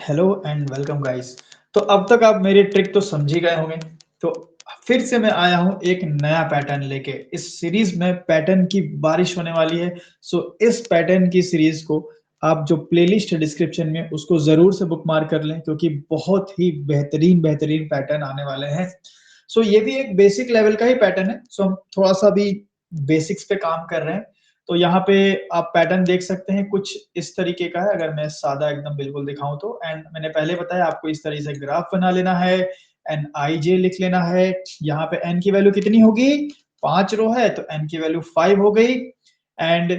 Hello and welcome guys. तो अब तक आप मेरी ट्रिक तो समझ ही गए होंगे। तो फिर से मैं आया हूं एक नया पैटर्न लेके। इस सीरीज में पैटर्न की बारिश होने वाली है। सो इस पैटर्न की सीरीज को आप जो प्लेलिस्ट है डिस्क्रिप्शन में उसको जरूर से बुकमार्क कर लें, क्योंकि बहुत ही बेहतरीन बेहतरीन पैटर्न आने वाले हैं। सो ये भी एक बेसिक लेवल का ही पैटर्न है। सो हम थोड़ा सा भी बेसिक्स पे काम कर रहे हैं। तो यहाँ पे आप पैटर्न देख सकते हैं, कुछ इस तरीके का है। अगर मैं सादा एकदम बिल्कुल दिखाऊं तो, एंड मैंने पहले बताया आपको इस तरीके से ग्राफ बना लेना है। एन आई जे लिख लेना है। यहाँ पे एन की वैल्यू कितनी होगी, 5 रो है तो एन की वैल्यू 5 हो गई। एंड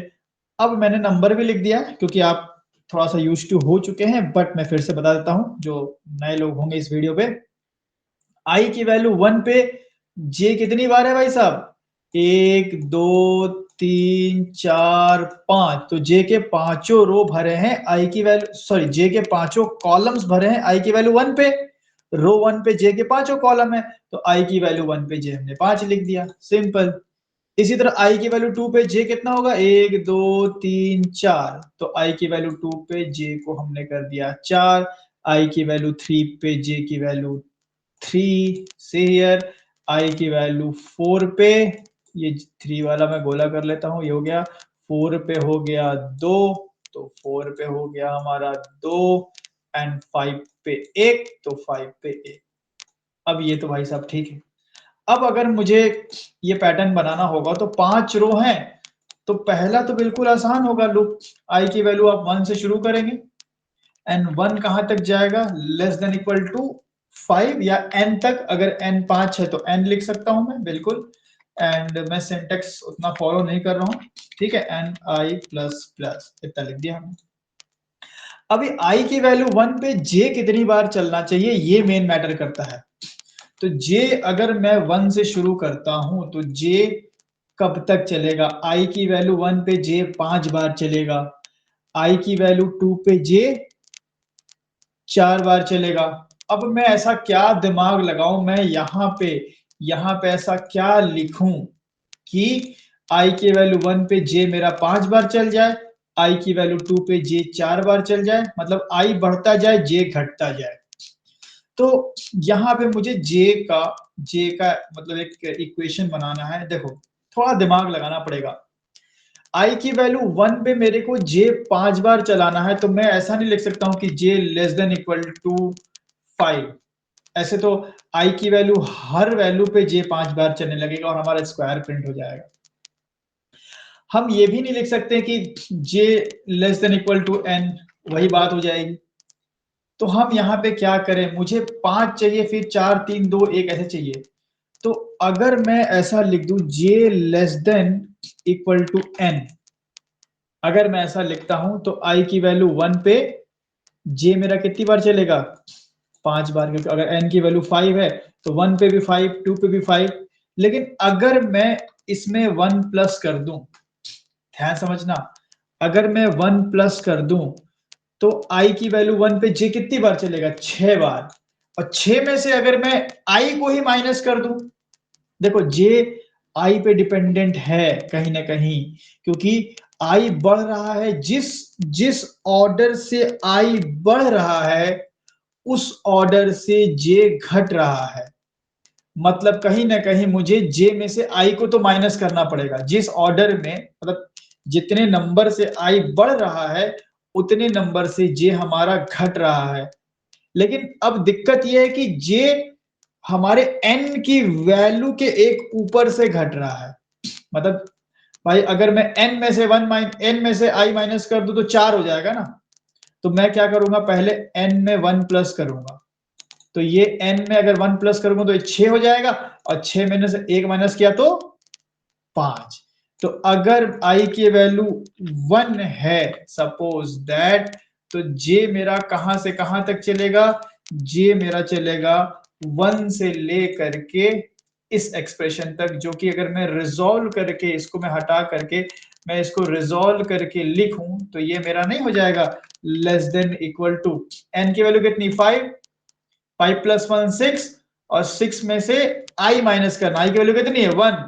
अब मैंने नंबर भी लिख दिया, क्योंकि आप थोड़ा सा यूज टू हो चुके हैं, बट मैं फिर से बता देता हूं जो नए लोग होंगे इस वीडियो पे। आई की वैल्यू 1 पे जे कितनी बार है भाई साहब, 1 2 3 4 5। तो जे के पांचों रो भरे हैं आई की वैल्यू, सॉरी जे के पांचों कॉलम्स भरे हैं आई की वैल्यू 1 पे। रो 1 पे जे के पांचों कॉलम है, तो आई की वैल्यू 1 पे जे हमने 5 लिख दिया, सिंपल। इसी तरह आई की वैल्यू 2 पे जे कितना होगा, 1 2 3 4। तो आई की वैल्यू 2 पे जे को हमने कर दिया 4। आई की वैल्यू 3 पे जे की वैल्यू 3 से हियर। आई की वैल्यू 4 पे, ये 3 वाला मैं गोला कर लेता हूं, ये हो गया 4 पे हो गया 2। तो 4 पे हो गया हमारा 2। एंड 5 पे 1, तो 5 पे 1। अब ये तो भाई साहब ठीक है। अब अगर मुझे ये पैटर्न बनाना होगा तो 5 रो हैं। तो पहला तो बिल्कुल आसान होगा लूप। आई की वैल्यू आप 1 से शुरू करेंगे, एन 1 कहां तक जाएगा, लेस देन इक्वल टू 5 या एन तक। अगर एन 5 है तो एन लिख सकता हूं मैं, बिल्कुल। एंड मैं सिंटेक्स उतना फॉलो नहीं कर रहा हूं, ठीक है। एन आई प्लस प्लस इतना लिख दिया हमने। अभी आई की वैल्यू 1 पे जे कितनी बार चलना चाहिए, ये मेन मैटर करता है। तो जे अगर मैं 1 से शुरू करता हूं तो जे कब तक चलेगा, आई की वैल्यू 1 पे जे 5 बार चलेगा। आई की वैल्यू 2 पे जे 4 बार चलेगा। अब मैं ऐसा क्या दिमाग लगाऊं, मैं यहां पे ऐसा क्या लिखूं कि आई की वैल्यू 1 पे जे मेरा 5 बार चल जाए, आई की वैल्यू 2 पे जे 4 बार चल जाए, मतलब आई बढ़ता जाए जे घटता जाए। तो यहां पे मुझे जे का मतलब एक इक्वेशन बनाना है। देखो, थोड़ा दिमाग लगाना पड़ेगा। आई की वैल्यू 1 पे मेरे को जे 5 बार चलाना है, तो मैं ऐसा नहीं लिख सकता हूं कि j less than equal to 5। ऐसे तो आई की वैल्यू हर वैल्यू पे जे 5 बार चलने लगेगा और हमारा स्क्वायर प्रिंट हो जाएगा। हम ये भी नहीं लिख सकते कि j less than equal to n, वही बात हो जाएगी। तो हम यहाँ पे क्या करें, मुझे 5 चाहिए, फिर 4 3 2 1 ऐसे चाहिए। तो अगर मैं ऐसा लिख दूं j less than equal to n, अगर मैं ऐसा लिखता हूं तो आई की वैल्यू 1 पे जे मेरा कितनी बार चलेगा, 5 बार। क्योंकि अगर एन की वैल्यू 5 है तो 1 पे भी 5, 2 पे भी 5। लेकिन अगर मैं इसमें 1 प्लस कर दूं, ध्यान समझना, अगर मैं 1 प्लस कर दूं तो आई की वैल्यू 1 पे जे कितनी बार चलेगा, 6 बार। और 6 में से अगर मैं आई को ही माइनस कर दूं, देखो जे आई पे डिपेंडेंट है कहीं ना कहीं, क्योंकि आई बढ़ रहा है, जिस जिस ऑर्डर से आई बढ़ रहा है उस ऑर्डर से जे घट रहा है। मतलब कहीं ना कहीं मुझे जे में से आई को तो माइनस करना पड़ेगा। जिस ऑर्डर में, मतलब जितने नंबर से आई बढ़ रहा है उतने नंबर से जे हमारा घट रहा है। लेकिन अब दिक्कत यह है कि जे हमारे एन की वैल्यू के एक ऊपर से घट रहा है। मतलब भाई अगर मैं एन में से एन में से आई माइनस कर दूं तो 4 हो जाएगा ना। तो मैं क्या करूंगा, पहले एन में 1 प्लस करूंगा। तो ये एन में अगर 1 प्लस करूंगा तो ये 6 हो जाएगा, और 6 में से 1 माइनस किया तो 5। तो अगर आई की वैल्यू 1 है, सपोज दैट, तो जे मेरा कहां से कहां तक चलेगा, जे मेरा चलेगा 1 से लेकर के इस एक्सप्रेशन तक, जो कि अगर मैं रिजॉल्व करके इसको मैं हटा करके मैं इसको रिजॉल्व करके लिखूं तो ये मेरा नहीं हो जाएगा less than equal to, n की वैल्यू कितनी, 5, 5 प्लस 1 6, और 6 में से आई माइनस करना, आई की वैल्यू कितनी है 1,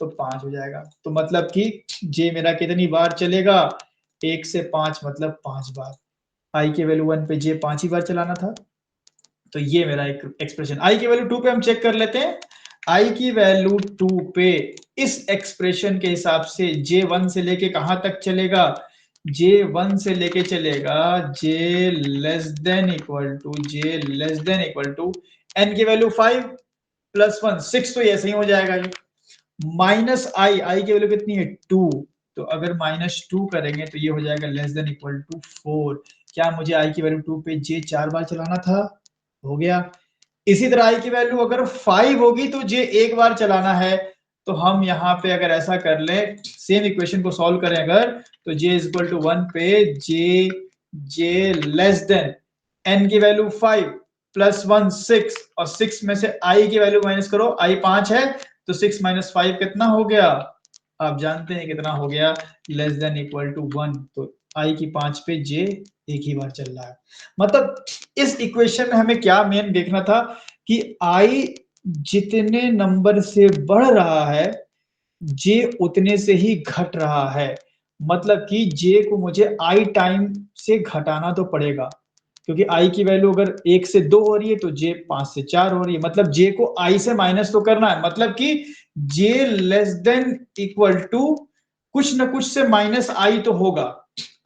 तो 5 हो जाएगा। तो मतलब कि जे मेरा कितनी बार चलेगा, 1 से 5 मतलब 5 बार। i की वैल्यू 1 पे j 5 ही बार चलाना था। तो ये मेरा एक एक्सप्रेशन। i की वैल्यू 2 पे हम चेक कर लेते हैं। i की वैल्यू 2 पे इस एक्सप्रेशन के हिसाब से j 1 से लेके कहां तक चलेगा? j 1 से लेके चलेगा j less than equal to n की वैल्यू 5 प्लस 1 6, तो ऐसे ही हो जाएगा ये। माइनस आई की वैल्यू कितनी है 2, तो अगर -2 करेंगे तो ये हो जाएगा लेस देन इक्वल टू 4। क्या मुझे आई की वैल्यू 2 पे j 4 बार चलाना था? हो गया। इसी तरह आई की वैल्यू अगर 5 होगी तो j एक बार चलाना है। तो हम यहां पे अगर ऐसा कर ले, सेम इक्वेशन को सॉल्व करें अगर, तो j इज इक्वल टू 1 पे j लेस देन n की वैल्यू 5 प्लस 1 6, और 6 में से i की वैल्यू माइनस करो, i 5 है तो 6 माइनस 5 कितना हो गया? आप जानते हैं कितना हो गया? Less than equal to 1। तो i की 5 पे j एक ही बार चल रहा है। मतलब इस इक्वेशन में हमें क्या मेन देखना था कि i जितने नंबर से बढ़ रहा है j उतने से ही घट रहा है। मतलब कि j को मुझे i टाइम से घटाना तो पड़ेगा, क्योंकि i की वैल्यू अगर 1 से 2 हो रही है तो j 5 से 4 हो रही है। मतलब j को i से माइनस तो करना है, मतलब कि j less than equal to कुछ ना कुछ से माइनस i तो होगा।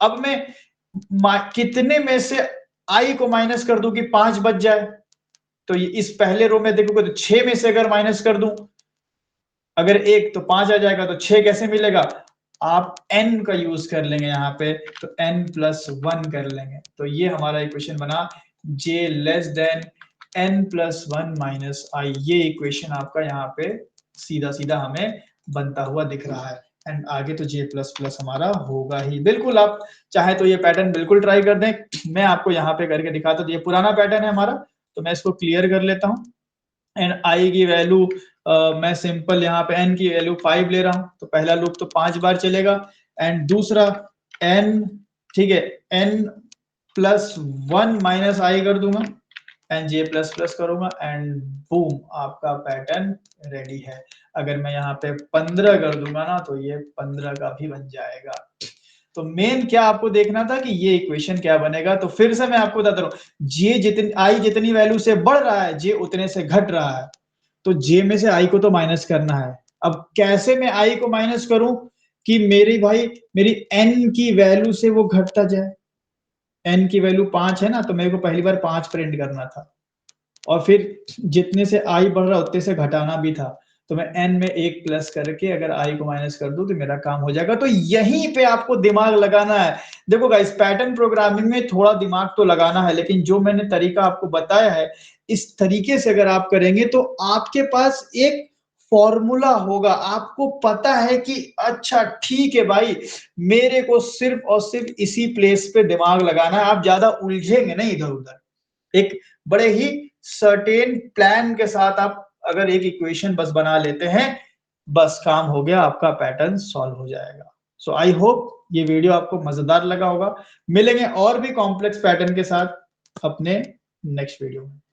अब मैं कितने में से i को माइनस कर दूं कि 5 बच जाए? तो ये इस पहले रो में देखोगे तो 6 में से अगर माइनस कर दूं, अगर 1 तो 5 आ जाएगा, तो 6 कैसे मिलेगा? आप n का यूज कर लेंगे यहाँ पे, तो n प्लस 1 कर लेंगे। तो ये हमारा इक्वेशन बना j less than n plus 1 minus i. ये इक्वेशन आपका यहाँ पे सीधा सीधा हमें बनता हुआ दिख रहा है। एंड आगे तो j प्लस प्लस हमारा होगा ही। बिल्कुल, आप चाहे तो ये पैटर्न बिल्कुल ट्राई कर दें। मैं आपको यहाँ पे करके दिखाता हूँ। ये पुराना पैटर्न है हमारा, तो मैं इसको क्लियर कर लेता हूँ। एंड आई की वैल्यू मैं सिंपल यहाँ पे n की वैल्यू 5 ले रहा हूं, तो पहला लूप तो 5 बार चलेगा। एंड दूसरा n, ठीक है, n प्लस 1 माइनस आई कर दूंगा, एंड j प्लस प्लस करूंगा, एंड बूम, आपका पैटर्न रेडी है। अगर मैं यहाँ पे 15 कर दूंगा ना, तो ये 15 का भी बन जाएगा। तो मेन क्या आपको देखना था कि ये इक्वेशन क्या बनेगा। तो फिर से मैं आपको बताता हूं, जे जितनी आई जितनी वैल्यू से बढ़ रहा है जे उतने से घट रहा है, तो जे में से आई को तो माइनस करना है। अब कैसे मैं आई को माइनस करूं कि मेरी भाई मेरी एन की वैल्यू से वो घटता जाए। एन की वैल्यू 5 है ना, तो मेरे को पहली बार 5 प्रिंट करना था, और फिर जितने से आई बढ़ रहा उतने से घटाना भी था। तो मैं n में 1 प्लस करके अगर i को माइनस कर दूं तो मेरा काम हो जाएगा। तो यहीं पे आपको दिमाग लगाना है। देखो गाइस, पैटर्न प्रोग्रामिंग में थोड़ा दिमाग तो लगाना है, लेकिन जो मैंने तरीका आपको बताया है, इस तरीके से अगर आप करेंगे तो आपके पास एक फॉर्मूला होगा। आपको पता है कि अच्छा ठीक है भाई, मेरे को सिर्फ और सिर्फ इसी प्लेस पे दिमाग लगाना है। आप ज्यादा उलझेंगे नहीं इधर उधर। एक बड़े ही सर्टेन प्लान के साथ आप अगर एक इक्वेशन बस बना लेते हैं, बस काम हो गया, आपका पैटर्न सॉल्व हो जाएगा। सो आई होप ये वीडियो आपको मजेदार लगा होगा। मिलेंगे और भी कॉम्प्लेक्स पैटर्न के साथ अपने नेक्स्ट वीडियो में।